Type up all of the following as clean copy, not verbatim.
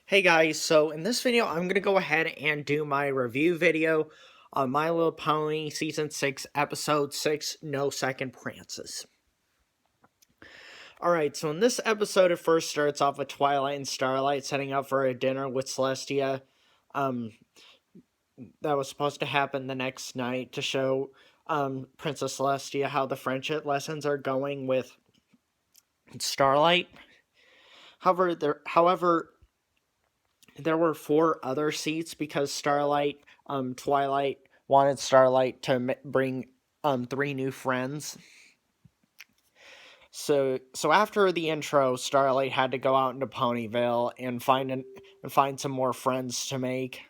Hey guys, so in this video, I'm going to go ahead and do my review video on My Little Pony Season 6, Episode 6, No Second Prances. Alright, so in this episode, it first starts off with Twilight and Starlight setting up for a dinner with Celestia. That was supposed to happen the next night to show Princess Celestia how the friendship lessons are going with Starlight. However, there were four other seats because Twilight wanted Starlight to bring three new friends. So after the intro, Starlight had to go out into Ponyville and find some more friends to make.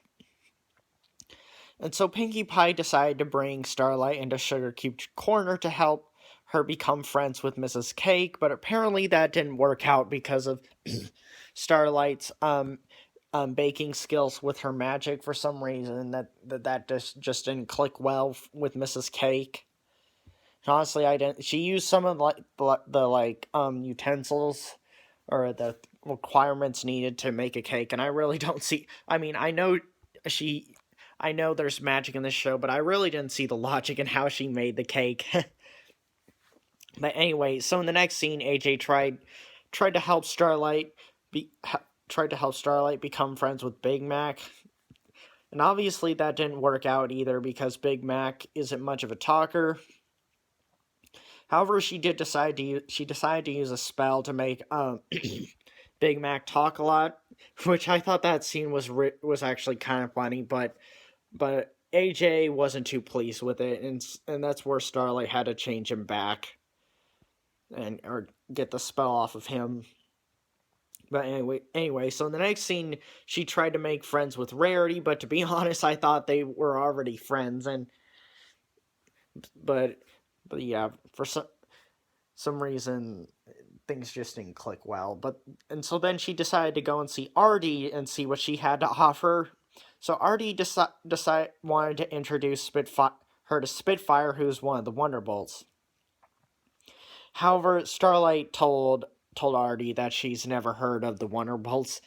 And so Pinkie Pie decided to bring Starlight into Sugar Cube Corner to help her become friends with Mrs. Cake, but apparently that didn't work out because of Starlight's baking skills with her magic for some reason. That just didn't click well with Mrs. Cake. Honestly, I didn't. She used some of the utensils or the requirements needed to make a cake, and I really don't see. I mean, I know there's magic in this show, but I really didn't see the logic in how she made the cake. But anyway, so in the next scene, AJ tried to help Starlight become friends with Big Mac. And obviously that didn't work out either because Big Mac isn't much of a talker. However, she decided to use a spell to make Big Mac talk a lot, which I thought that scene was actually kind of funny, but AJ wasn't too pleased with it, and that's where Starlight had to change him back or get the spell off of him. But anyway, so in the next scene, she tried to make friends with Rarity, but to be honest, I thought they were already friends, but yeah, for some reason things just didn't click well. And so then she decided to go and see Artie and see what she had to offer. So Artie wanted to introduce her to Spitfire, who's one of the Wonderbolts. However, Starlight told Artie that she's never heard of the Wonderbolts,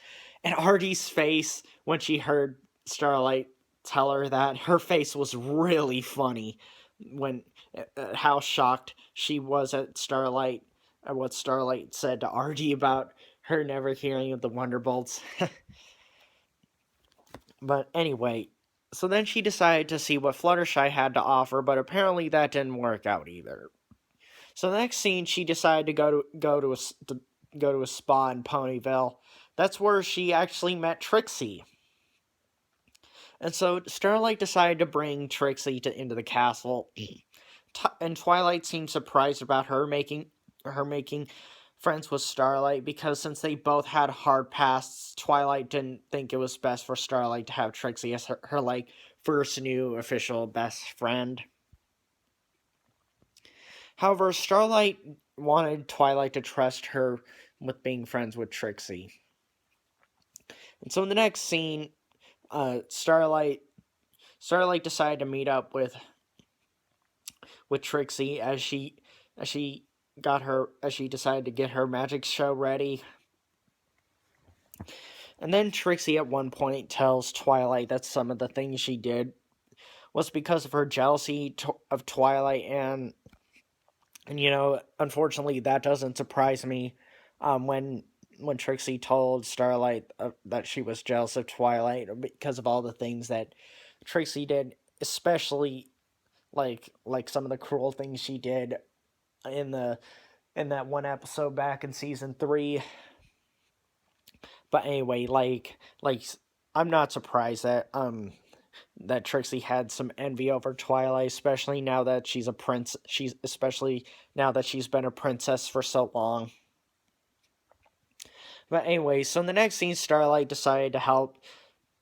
and Artie's face when she heard Starlight tell her that, her face was really funny when how shocked she was at Starlight at what Starlight said to Artie about her never hearing of the Wonderbolts. But anyway, so then she decided to see what Fluttershy had to offer, but apparently that didn't work out either. So the next scene, she decided to go to a spa in Ponyville. That's where she actually met Trixie. And so Starlight decided to bring Trixie into the castle, and Twilight seemed surprised about her making friends with Starlight because since they both had hard pasts, Twilight didn't think it was best for Starlight to have Trixie as her like first new official best friend. However, Starlight wanted Twilight to trust her with being friends with Trixie. And so in the next scene, Starlight decided to meet up with Trixie as she decided to get her magic show ready. And then Trixie at one point tells Twilight that some of the things she did was because of her jealousy of Twilight, and unfortunately that doesn't surprise me. When Trixie told Starlight that she was jealous of Twilight because of all the things that Trixie did, especially like some of the cruel things she did in that one episode back in season 3. But anyway, I'm not surprised that Trixie had some envy over Twilight, especially now that she's been a princess for so long. But anyway, so in the next scene, Starlight decided to help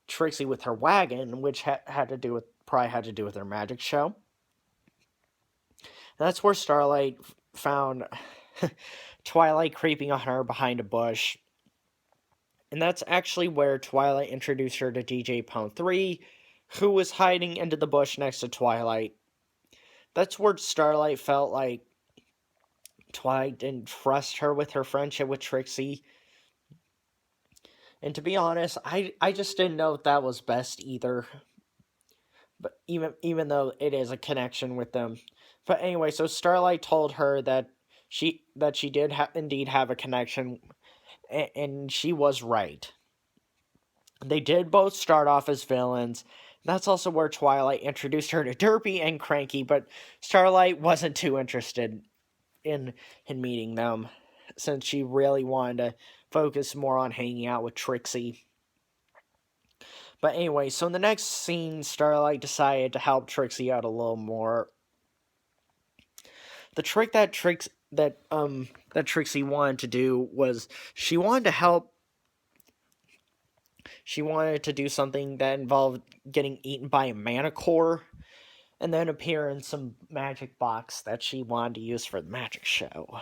Trixie with her wagon, which had to do with her magic show. And that's where Starlight found Twilight creeping on her behind a bush. And that's actually where Twilight introduced her to DJ Pon-3, who was hiding into the bush next to Twilight. That's where Starlight felt like Twilight didn't trust her with her friendship with Trixie. And to be honest, I just didn't know if that was best either. But even though it is a connection with them. But anyway, so Starlight told her that she did indeed have a connection, and she was right. They did both start off as villains. That's also where Twilight introduced her to Derpy and Cranky, but Starlight wasn't too interested in meeting them, since she really wanted to focus more on hanging out with Trixie. But anyway, so in the next scene, Starlight decided to help Trixie out a little more. The trick that Trixie wanted to do was she wanted to help. She wanted to do something that involved getting eaten by a Manticore, and then appear in some magic box that she wanted to use for the magic show.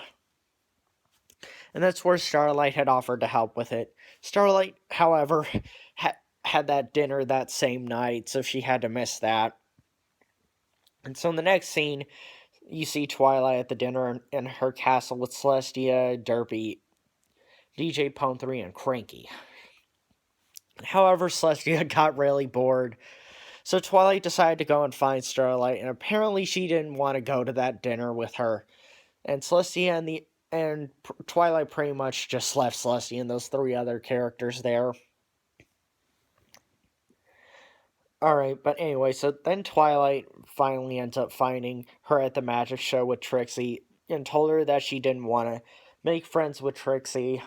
And that's where Starlight had offered to help with it. Starlight, however, had that dinner that same night, so she had to miss that. And so in the next scene, you see Twilight at the dinner in her castle with Celestia, Derpy, DJ Pon-3, and Cranky. However, Celestia got really bored, so Twilight decided to go and find Starlight, and apparently she didn't want to go to that dinner with her. And Celestia and Twilight pretty much just left Celestia and those three other characters there. Alright, but anyway, so then Twilight finally ends up finding her at the magic show with Trixie and told her that she didn't want to make friends with Trixie.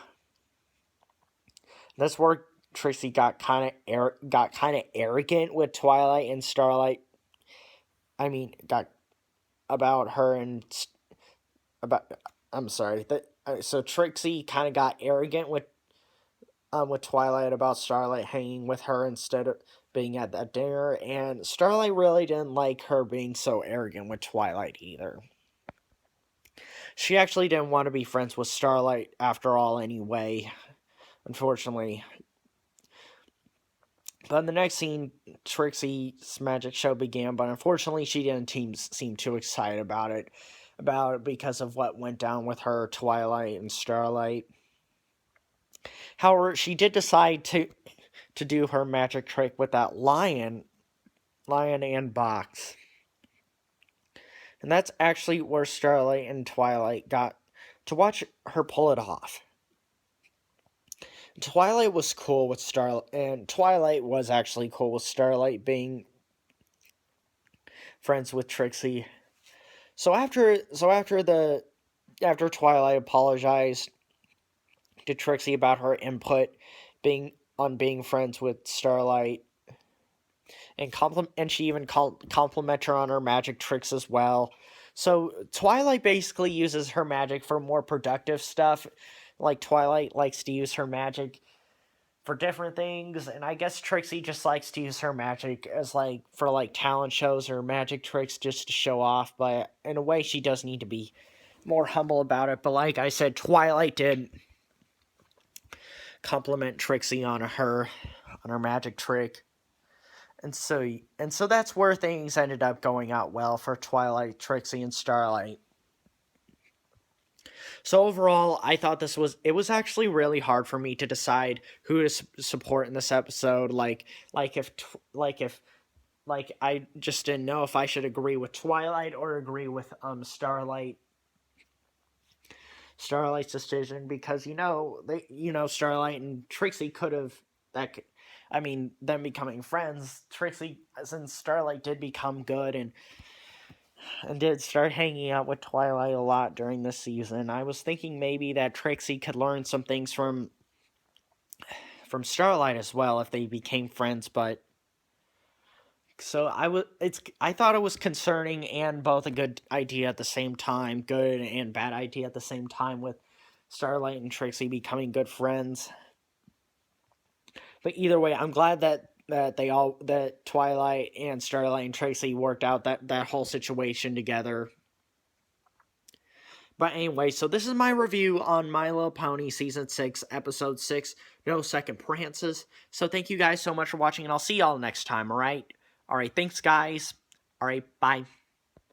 That's where Trixie got kind of arrogant with Twilight and Starlight. I mean, got about her and about. I'm sorry. So Trixie kind of got arrogant with Twilight about Starlight hanging with her instead of being at that dinner, and Starlight really didn't like her being so arrogant with Twilight either. She actually didn't want to be friends with Starlight after all anyway, unfortunately. But in the next scene, Trixie's magic show began, but unfortunately she didn't seem too excited about it because of what went down with her, Twilight, and Starlight. However, she did decide to do her magic trick with that lion and box. And that's actually where Starlight and Twilight got to watch her pull it off. Twilight was cool with Starlight, and Twilight was actually cool with Starlight being friends with Trixie. So after Twilight apologized to Trixie about her input being friends with Starlight, and she even complimented her on her magic tricks as well. So Twilight basically uses her magic for more productive stuff. Like Twilight likes to use her magic for different things, and I guess Trixie just likes to use her magic as for talent shows or magic tricks just to show off. But in a way, she does need to be more humble about it. But like I said, Twilight did compliment Trixie on her magic trick. And so that's where things ended up going out well for Twilight, Trixie, and Starlight. So overall, I thought it was actually really hard for me to decide who to support in this episode. Like I just didn't know if I should agree with Twilight or agree with Starlight's decision, because Starlight and Trixie could have them becoming friends. Trixie and Starlight did become good and did start hanging out with Twilight a lot during this season. I was thinking maybe that Trixie could learn some things from Starlight as well if they became friends, but so I thought it was concerning and both a good idea at the same time, good and bad idea at the same time, with Starlight and Trixie becoming good friends. But either way, I'm glad that Twilight and Starlight and Trixie worked out that whole situation together. But anyway, so this is my review on My Little Pony Season 6, Episode 6, No Second Prances. So thank you guys so much for watching, and I'll see y'all next time, alright? Alright, thanks guys. Alright, bye.